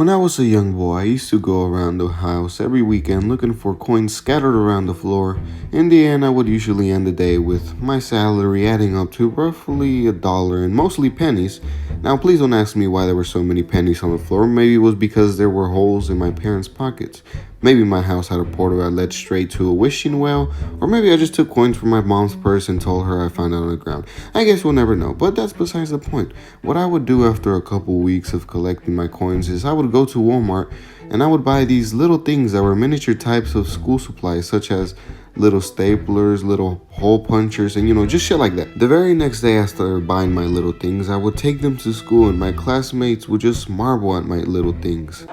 When I was a young boy, I used to go around the house every weekend looking for coins scattered around the floor. In the end, I would usually end the day with my salary adding up to roughly $1 and mostly pennies. Now, please don't ask me why there were so many pennies on the floor. Maybe it was because there were holes in my parents' pockets. Maybe my house had a portal that led straight to a wishing well, or maybe I just took coins from my mom's purse and told her I found it on the ground. I guess we'll never know, but that's besides the point. What I would do after a couple weeks of collecting my coins is I would go to Walmart and I would buy these little things that were miniature types of school supplies, such as little staplers, little hole punchers, and just shit like that. The very next day after buying my little things, I would take them to school and my classmates would just marvel at my little things.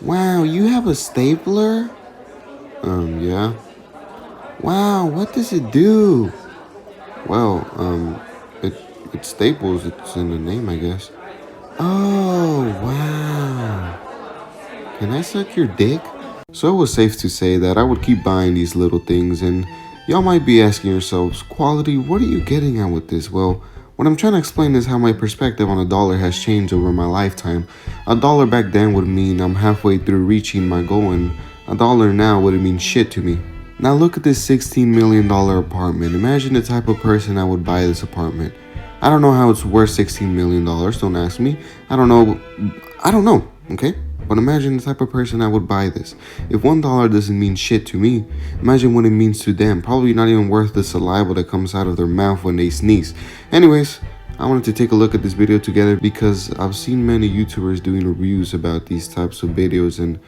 Wow, you have a stapler? Yeah. Wow, what does it do? Well, it staples, it's in the name, I guess. Oh, wow. Can I suck your dick? So it was safe to say that I would keep buying these little things, and y'all might be asking yourselves, Quality, what are you getting at with this? Well, what I'm trying to explain is how my perspective on a dollar has changed over my lifetime. $1 back then would mean I'm halfway through reaching my goal, and $1 now would mean shit to me. Now look at this $16 million apartment. Imagine the type of person that would buy this apartment. I don't know how it's worth $16 million, don't ask me. I don't know, okay? But imagine the type of person that would buy this. If $1 doesn't mean shit to me, imagine what it means to them. Probably not even worth the saliva that comes out of their mouth when they sneeze. Anyways, I wanted to take a look at this video together because I've seen many YouTubers doing reviews about these types of videos, and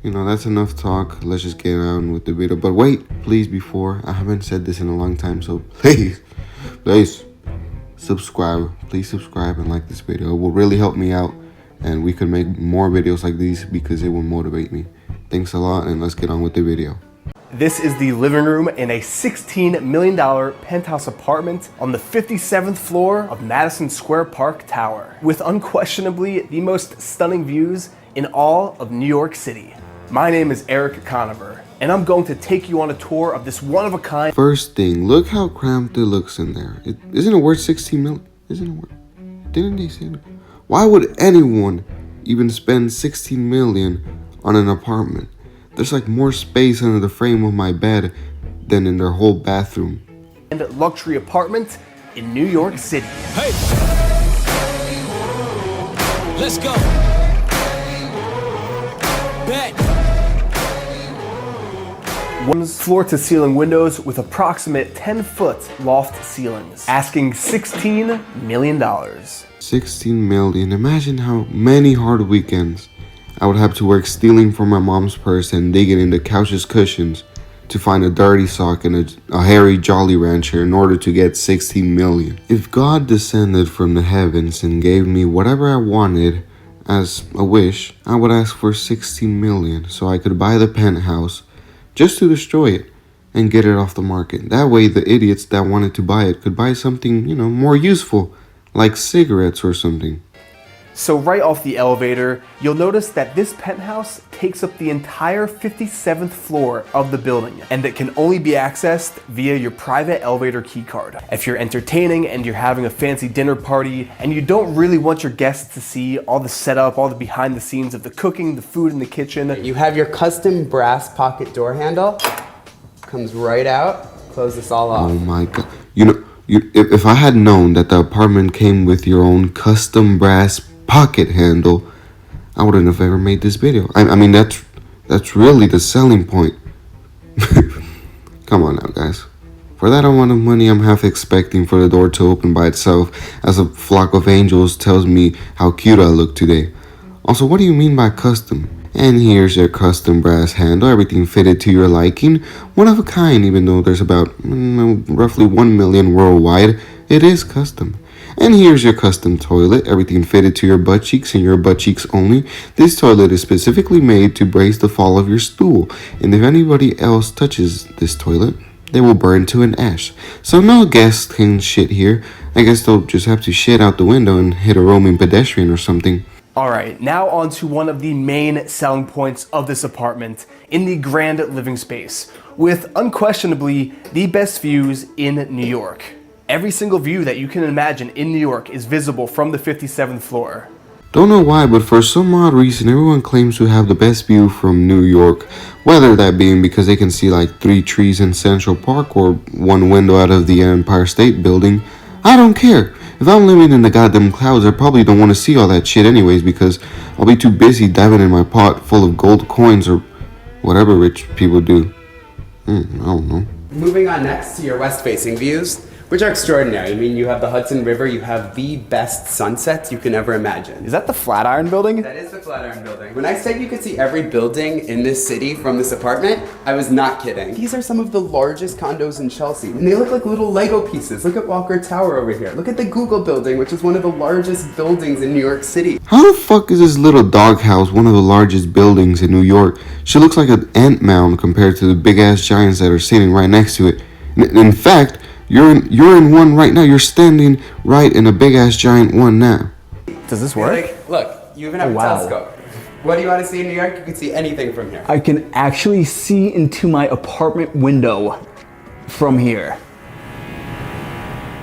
that's enough talk. Let's just get on with the video. But wait, please, before, I haven't said this in a long time, so please subscribe. Please subscribe and like this video. It will really help me out, and we could make more videos like these because it will motivate me. Thanks a lot, and let's get on with the video. This is the living room in a $16 million penthouse apartment on the 57th floor of Madison Square Park Tower, with unquestionably the most stunning views in all of New York City. My name is Erik Conover, and I'm going to take you on a tour of this one-of-a-kind. First thing, look how cramped it looks in there. Isn't it worth 16 million? Isn't it worth? Didn't they say that? Why would anyone even spend 16 million on an apartment? There's like more space under the frame of my bed than in their whole bathroom. And luxury apartment in New York City. Hey! Let's go! Bet! One's floor-to-ceiling windows with approximate 10-foot loft ceilings, asking $16 million. 16 million. Imagine how many hard weekends I would have to work stealing from my mom's purse and digging into couch's cushions to find a dirty sock and a hairy Jolly Rancher in order to get 16 million. If God descended from the heavens and gave me whatever I wanted as a wish, I would ask for 16 million so I could buy the penthouse just to destroy it and get it off the market. That way the idiots that wanted to buy it could buy something, more useful, like cigarettes or something. So right off the elevator, you'll notice that this penthouse takes up the entire 57th floor of the building, and it can only be accessed via your private elevator key card. If you're entertaining and you're having a fancy dinner party and you don't really want your guests to see all the setup, all the behind the scenes of the cooking, the food in the kitchen. You have your custom brass pocket door handle, comes right out, close this all off. Oh my God. If I had known that the apartment came with your own custom brass pocket handle, I wouldn't have ever made this video. I mean, that's really the selling point. Come on now, guys. For that amount of money, I'm half expecting for the door to open by itself as a flock of angels tells me how cute I look today. Also, what do you mean by custom? And here's your custom brass handle, everything fitted to your liking. One of a kind, even though there's about roughly 1 million worldwide, it is custom. And here's your custom toilet, everything fitted to your butt cheeks and your butt cheeks only. This toilet is specifically made to brace the fall of your stool, and if anybody else touches this toilet, they will burn to an ash. So no guests can shit here. I guess they'll just have to shit out the window and hit a roaming pedestrian or something. Alright, now on to one of the main selling points of this apartment in the grand living space, with unquestionably the best views in New York. Every single view that you can imagine in New York is visible from the 57th floor. Don't know why, but for some odd reason, everyone claims to have the best view from New York. Whether that being because they can see like 3 trees in Central Park or 1 window out of the Empire State Building. I don't care. If I'm living in the goddamn clouds, I probably don't want to see all that shit anyways because I'll be too busy diving in my pot full of gold coins or whatever rich people do. I don't know. Moving on next to your west-facing views, which are extraordinary. I mean, you have the Hudson River, you have the best sunsets you can ever imagine. Is that the Flatiron Building? That is the Flatiron Building. When I said you could see every building in this city from this apartment, I was not kidding. These are some of the largest condos in Chelsea, and they look like little Lego pieces. Look at Walker Tower over here. Look at the Google Building, which is one of the largest buildings in New York City. How the fuck is this little doghouse one of the largest buildings in New York? She looks like an ant mound compared to the big ass giants that are sitting right next to it. In fact, you're in one right now. You're standing right in a big ass giant one now. Does this work? Like, look, you even have a telescope. What do you want to see in New York? You can see anything from here. I can actually see into my apartment window from here.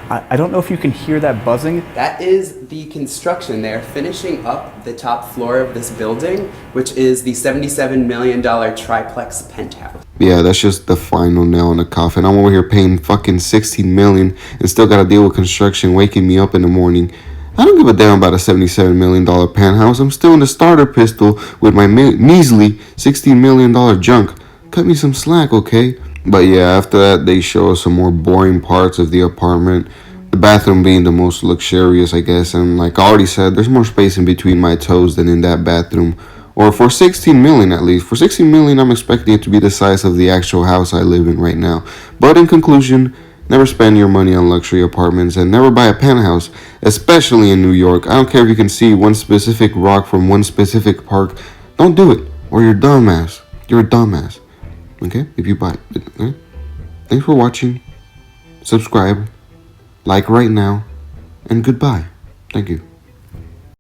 I don't know if you can hear that buzzing. That is the construction. They're finishing up the top floor of this building, which is the $77 million triplex penthouse. Yeah, that's just the final nail in the coffin. I'm over here paying fucking $16 million and still gotta deal with construction waking me up in the morning. I don't give a damn about a $77 million penthouse. I'm still in the starter pistol with my measly $16 million junk. Cut me some slack, okay? But yeah, after that, they show us some more boring parts of the apartment. The bathroom being the most luxurious, I guess. And like I already said, there's more space in between my toes than in that bathroom. Or for 16 million at least. For 16 million, I'm expecting it to be the size of the actual house I live in right now. But in conclusion, never spend your money on luxury apartments and never buy a penthouse, especially in New York. I don't care if you can see one specific rock from one specific park. Don't do it, or you're a dumbass. You're a dumbass. Okay? If you buy it. Okay? Thanks for watching. Subscribe. Like right now. And goodbye. Thank you.